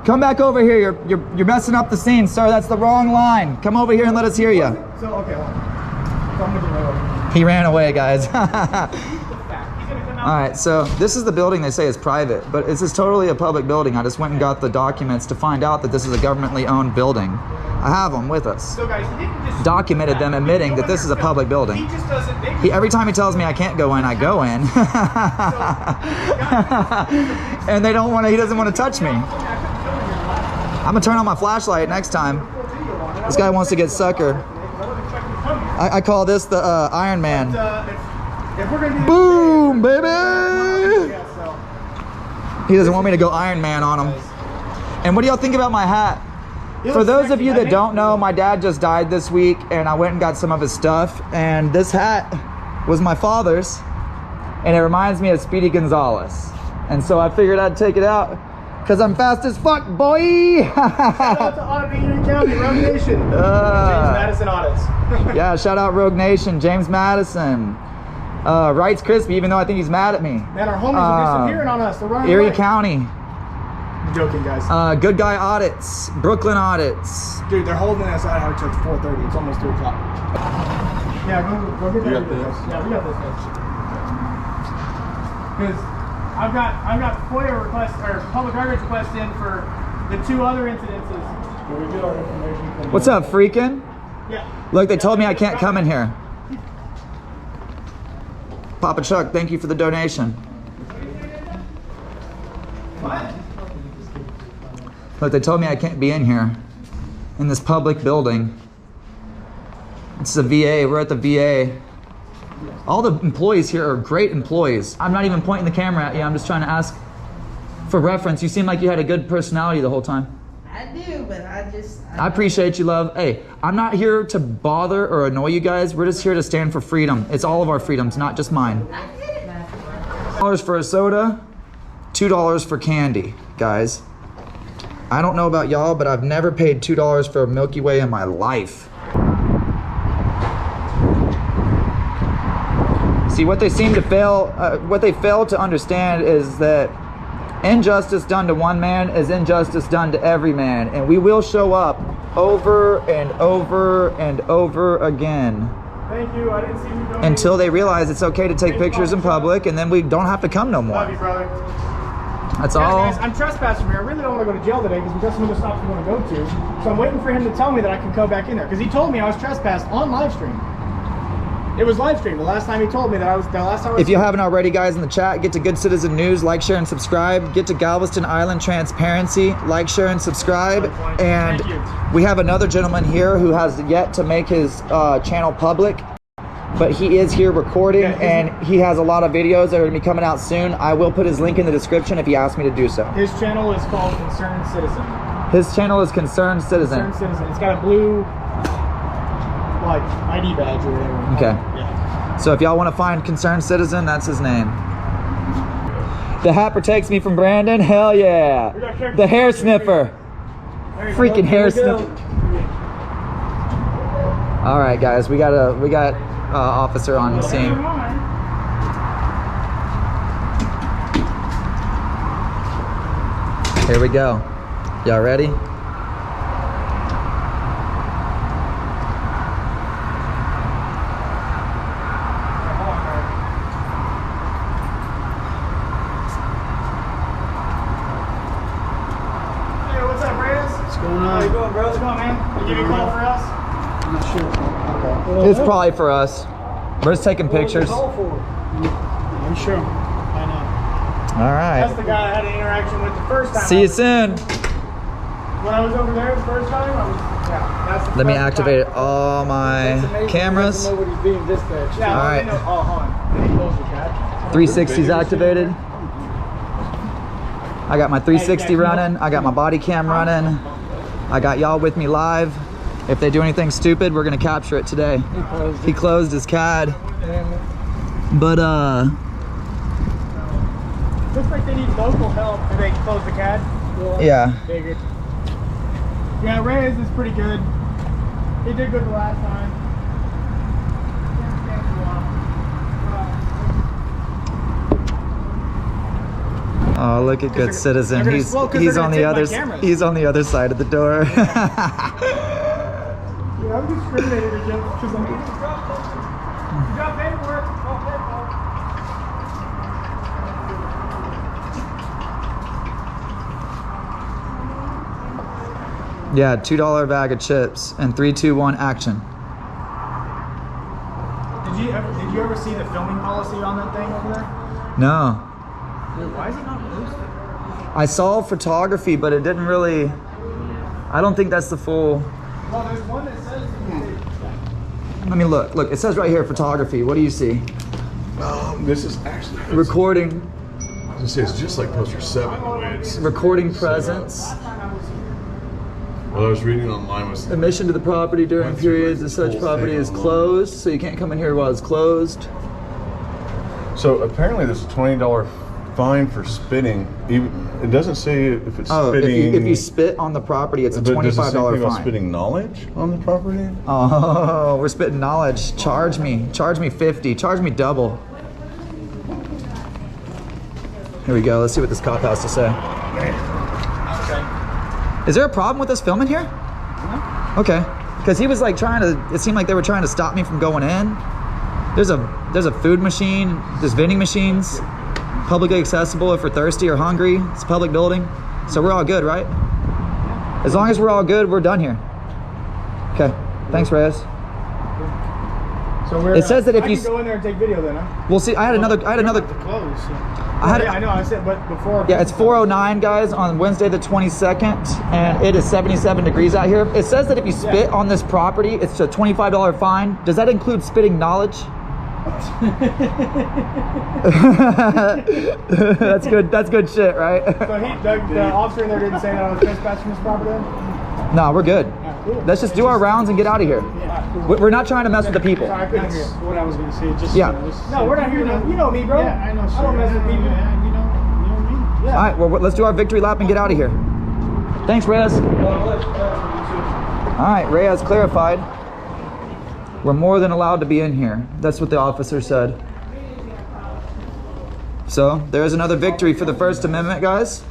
Come back over here. You're messing up the scene, sir. That's the wrong line. Come over here and let us hear you. So, okay, hold on. So I'm gonna go. He ran away, guys. He's gonna come out. All right, so this is the building they say is private, but this is totally a public building. I just went and got the documents to find out that this is a governmentally owned building. I have them with us. So guys, he didn't just Documented them admitting that this is a public building. He just doesn't. Every time he tells me I can't go in, I go in. And they don't want to, he doesn't want to touch me. I'm gonna turn on my flashlight next time. This guy wants to get sucker. I call this the Iron Man. If we're gonna do Boom, baby! yeah, so. He doesn't want me to go Iron Man on him. And what do y'all think about my hat? For those of you that don't know, my dad just died this week, and I went and got some of his stuff, and this hat was my father's, and it reminds me of Speedy Gonzalez. And so I figured I'd take it out, because I'm fast as fuck, boy! Shout out to Audit Union County, Rogue Nation. James Madison Audits. Yeah, shout out Rogue Nation, James Madison. Wrights Crispy, even though I think he's mad at me. Man, our homies are disappearing on us. They're running Erie away. County. I'm joking, guys. Good Guy Audits, Brooklyn Audits. Dude, they're holding us out here till 4:30. It's almost 2 o'clock. Yeah, go get that. got this? Yeah, we got this. Because I've got FOIA requests or public records requests in for the 2 other incidences. Where we get our information from. What's up, freaking? Yeah. Look, they told me I can't come in here. Papa Chuck, thank you for the donation. What? Look, they told me I can't be in here, in this public building. It's the VA, we're at the VA. All the employees here are great employees. I'm not even pointing the camera at you, I'm just trying to ask for reference. You seem like you had a good personality the whole time. I do, but I appreciate you, love. Hey, I'm not here to bother or annoy you guys. We're just here to stand for freedom. It's all of our freedoms, not just mine. $2 for a soda, $2 for candy, guys. I don't know about y'all, but I've never paid $2 for a Milky Way in my life. See, what they seem to what they fail to understand is that injustice done to one man is injustice done to every man, and we will show up over and over and over again. Thank you. I didn't see you donating. Until they realize it's okay to take pictures in public, and then we don't have to come no more. Love you, brother. That's Yeah, all. guys, I'm trespassing here. I really don't want to go to jail today because we got some other stops we want to go to. So I'm waiting for him to tell me that I can go back in there because he told me I was trespassed on live stream. It was live stream. The last time he told me that I was. The last time I was. If you haven't already, guys, in the chat, get to Good Citizen News, like, share, and subscribe. Get to Galveston Island Transparency, like, share, and subscribe. And Thank you. we have another gentleman here who has yet to make his channel public, but he is here recording, and he has a lot of videos that are going to be coming out soon. I will put his link in the description if he asks me to do so. His channel is called Concerned Citizen. His channel is Concerned Citizen. Concerned Citizen. It's got a blue, like, ID badge or whatever. Okay. Yeah. So if y'all want to find Concerned Citizen, that's his name. The hat protects me from Brandon. Hell yeah. The hair sniffer. Freaking hair sniffer. All right, guys, we got officer on the scene. Here we go. Y'all ready? How you doing, bro? What's going on, man? You give me a call for us? I'm not sure. Okay. It's probably for us. We're just taking pictures. What was the call for? I'm sure. I know. All That's right. the guy I had an interaction with the first time. See you soon. When I was over there the first time, that's the Let me first activate time. all my cameras. He doesn't know what he's being dispatched. Yeah, All well, right. they know. Oh, hold on. Did he close the chat? 360's activated. I got my 360 running. I got my body cam running. I got y'all with me live. If they do anything stupid, we're gonna capture it today. He closed his CAD. But Looks like they need local help. Did they close the CAD? yeah. Figured. Yeah, Reyes is pretty good. He did good the last time. Oh, look at good citizen. they're gonna- He's well, 'cause he's they're on gonna the take my other cameras. he's on the other side of the door. Yeah, I'm discriminated against because I'm drop paperwork. Yeah, $2 bag of chips and 3, 2, 1 action. Did you ever see the filming policy on that thing over there? No. Why is it not posted? I saw photography, but it didn't really. I don't think that's the full. Well, there's one that says. Let me look. Look, it says right here photography. What do you see? This is actually Recording, it's just like poster 7 the way it's recording presence, what I was reading online was admission to the property during periods of such property is closed, so you can't come in here while it's closed. so apparently there's a $20 fine for spitting. Even it doesn't say if it's Oh, spitting. if you spit on the property, it's a but does it say $25 anything about fine. spitting knowledge on the property? Oh, we're spitting knowledge. Charge me 50. Charge me double. Here we go. Let's see what this cop has to say. Is there a problem with us filming here? No. Okay. Because he was like trying to. It seemed like they were trying to stop me from going in. There's a food machine. There's vending machines. Publicly accessible if we're thirsty or hungry. It's a public building. So we're all good, right? As long as we're all good, we're done here. Okay. Thanks, Reyes. So we're, It says that if I you can go in there and take video then, huh? We'll see. I had another. To close. So. I I know. I said, but before. Yeah, it's 4:09, guys, on Wednesday the 22nd, and it is 77 degrees out here. It says that if you spit on this property, it's a $25 fine. Does that include spitting knowledge? That's good. That's good shit, right? So the officer in there didn't say that I was trespassing this property. No, we're good. Yeah, cool. Let's just do our rounds and get out of here. Yeah, cool. We're not trying to mess with the people. Sorry, I couldn't hear. What I was gonna say, just Yeah. No, we're not here. You know me, bro. Yeah, I know. I don't mess with people. You know me. Yeah. All right, well, let's do our victory lap and get out of here. Thanks, Reyes. All right, Reyes clarified. We're more than allowed to be in here. That's what the officer said. So there's another victory for the First Amendment, guys.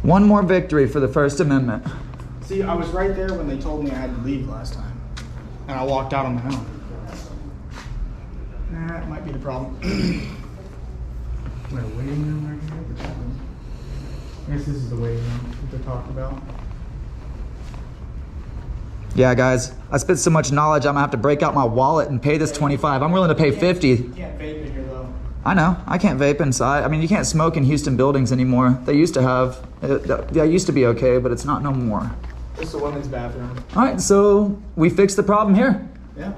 One more victory for the First Amendment. See, I was right there when they told me I had to leave last time, and I walked out on my own. That might be the problem. Wait, a waiting room right here? What's happening? I guess this is the waiting room that they're talking about. Yeah, guys, I spit so much knowledge, I'm gonna have to break out my wallet and pay this 25. I'm willing to pay 50. You can't vape in here though. I know, I can't vape inside. I mean, you can't smoke in Houston buildings anymore. They used to have, yeah, it used to be okay, but it's not no more. This is the women's bathroom. All right, so we fixed the problem here. Yeah.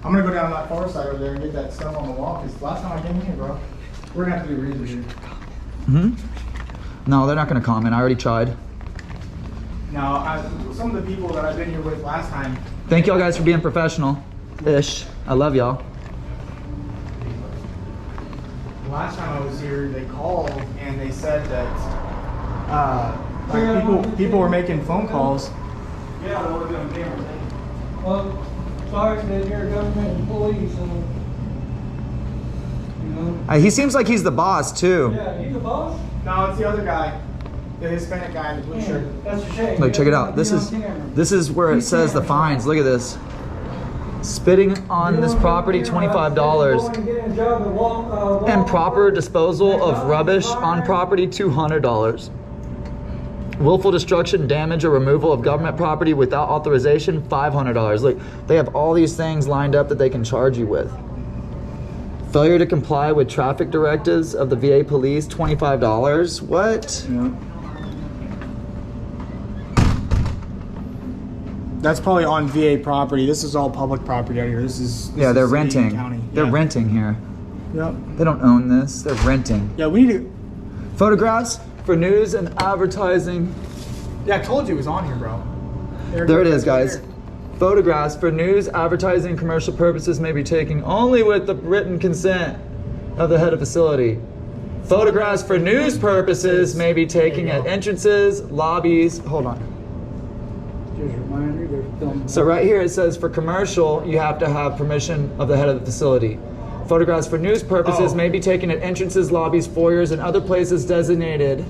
I'm gonna go down that far side over there and get that stuff on the wall, because last time I came in here, bro, we're gonna have to do reason here. No, they're not gonna comment. I already tried. No, some of the people that I've been here with last time. Thank y'all guys for being professional-ish. I love y'all. Last time I was here, they called and they said that like people were making phone calls. Yeah, they were doing cameras. Well, sorry that you're government employees, so, you know. He seems like he's the boss too. Yeah, you the boss? No, it's the other guy, the Hispanic guy in the blue shirt. That's a shame. Look, check it out. This is where it says the fines. Look at this. Spitting on this property, $25. Improper disposal of rubbish on property, $200. Willful destruction, damage, or removal of government property without authorization, $500. Look, they have all these things lined up that they can charge you with. Failure to comply with traffic directives of the VA police, $25. What? Yeah. That's probably on VA property. This is all public property out here. This is Yeah, they're city and renting. county. They're Yeah. renting here. Yep. They don't own this. They're renting. Yeah, we need to. Photographs for news and advertising. Yeah, I told you it was on here, bro. There it is, guys. Photographs for news, advertising, and commercial purposes may be taken only with the written consent of the head of facility. Photographs for news purposes may be taken at entrances, lobbies. Hold on. Just a reminder, they're filming. So right here it says for commercial, you have to have permission of the head of the facility. Photographs for news purposes may be taken at entrances, lobbies, foyers, and other places designated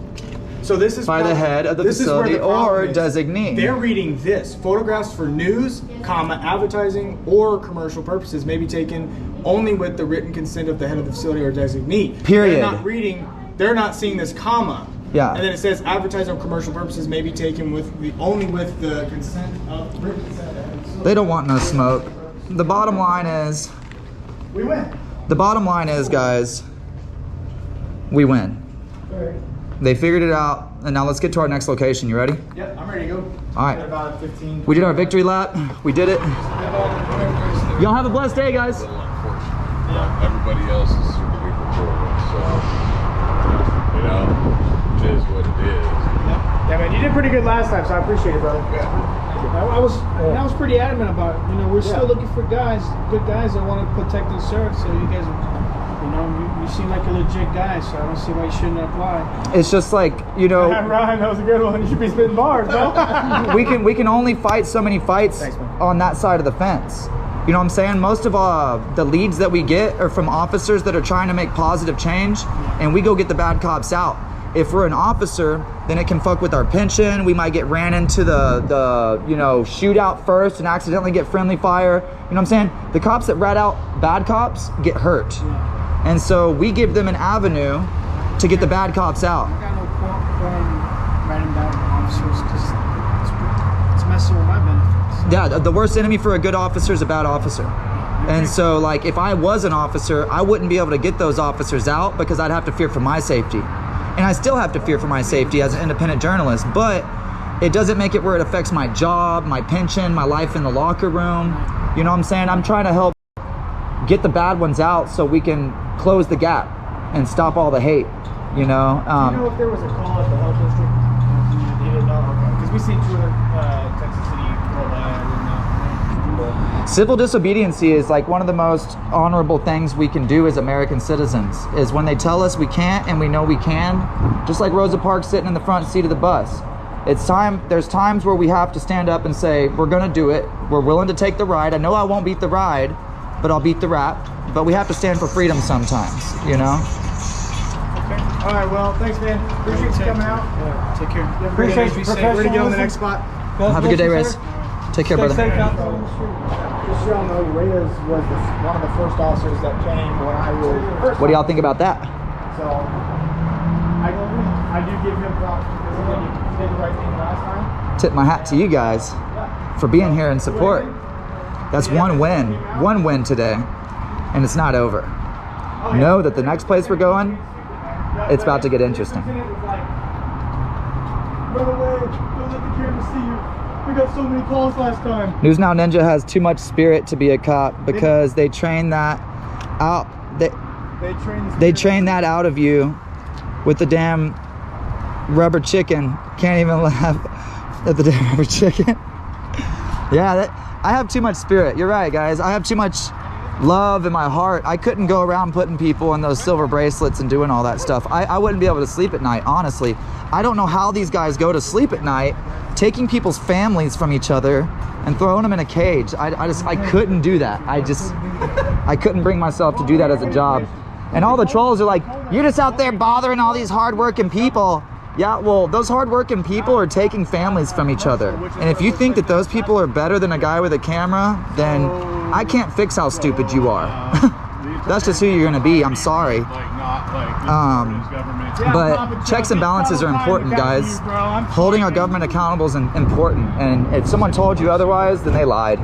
So this is by the head of the this is where facility the problem or is. designee. They're reading this. Photographs for news, advertising, or commercial purposes may be taken only with the written consent of the head of the facility or designee. Period. They're not reading. They're not seeing this comma. Yeah. And then it says advertising or commercial purposes may be taken only with the consent of written consent of the head of the facility. They don't want no smoke. The bottom line is, We win. guys, we win. They figured it out, and now let's get to our next location. You ready? Yep, I'm ready to go. All right. Got about 15. We did our victory lap. We did it. Y'all have a blessed day, guys. Everybody else is super duper cool. So, you know, it is what it is. Yeah, man, you did pretty good last time, so I appreciate it, brother. I was pretty adamant about it. You know, we're still looking for guys, good guys that want to protect and serve. So you guys, you know, you seem like a legit guy. So I don't see why you shouldn't apply. It's just like, you know, Ryan, that was a good one. You should be spitting bars, bro. we can only fight so many fights Thanks, man. on that side of the fence. You know what I'm saying? Most of the leads that we get are from officers that are trying to make positive change, and we go get the bad cops out. If we're an officer, then it can fuck with our pension. We might get ran into the you know, shootout first and accidentally get friendly fire. You know what I'm saying? The cops that rat out bad cops get hurt. And so we give them an avenue to get the bad cops out. I got no problem writing down officers because it's messing with my benefits. Yeah, the worst enemy for a good officer is a bad officer. And so, like, if I was an officer, I wouldn't be able to get those officers out because I'd have to fear for my safety. And I still have to fear for my safety as an independent journalist, but it doesn't make it where it affects my job, my pension, my life in the locker room. You know what I'm saying? I'm trying to help get the bad ones out so we can close the gap and stop all the hate, you know? Do you know if there was a call at the health district? You didn't know? Okay. Because we seen two other Texas City roll by. I didn't know. Civil disobedience is like one of the most honorable things we can do as American citizens, is when they tell us we can't and we know we can, just like Rosa Parks sitting in the front seat of the bus. It's time, there's times where we have to stand up and say, we're gonna do it, we're willing to take the ride. I know I won't beat the ride, but I'll beat the rap. But we have to stand for freedom sometimes, you know? Okay. All right, well, thanks, man. Appreciate you coming out. Yeah, take care. Appreciate you. We're gonna get on the next spot. Have a good day, Reyes. Take care, brother. Safe out there on the street. Just so y'all know, Reyes was one of the first officers that came when I was first. What do y'all think about that? So, I do give him props because he did the right thing last time. Tip my hat to you guys for being here in support. That's one win today, and it's not over. Know that the next place we're going, it's about to get interesting. Run away, don't let the camera see you. We got so many calls last time. News Now Ninja has too much spirit to be a cop because they train that out. They train that out of you with the damn rubber chicken. Can't even laugh at the damn rubber chicken. Yeah, I have too much spirit. You're right, guys. I have too much love in my heart. I couldn't go around putting people in those silver bracelets and doing all that stuff. I wouldn't be able to sleep at night, honestly. I don't know how these guys go to sleep at night, taking people's families from each other and throwing them in a cage. I couldn't do that. I couldn't bring myself to do that as a job. And all the trolls are like, you're just out there bothering all these hardworking people. Yeah, well, those hardworking people are taking families from each other. And if you think that those people are better than a guy with a camera, then I can't fix how stupid you are. That's just who you're gonna be, I'm sorry. But checks and balances are important, guys. Holding our government accountable is important. And if someone told you otherwise, then they lied.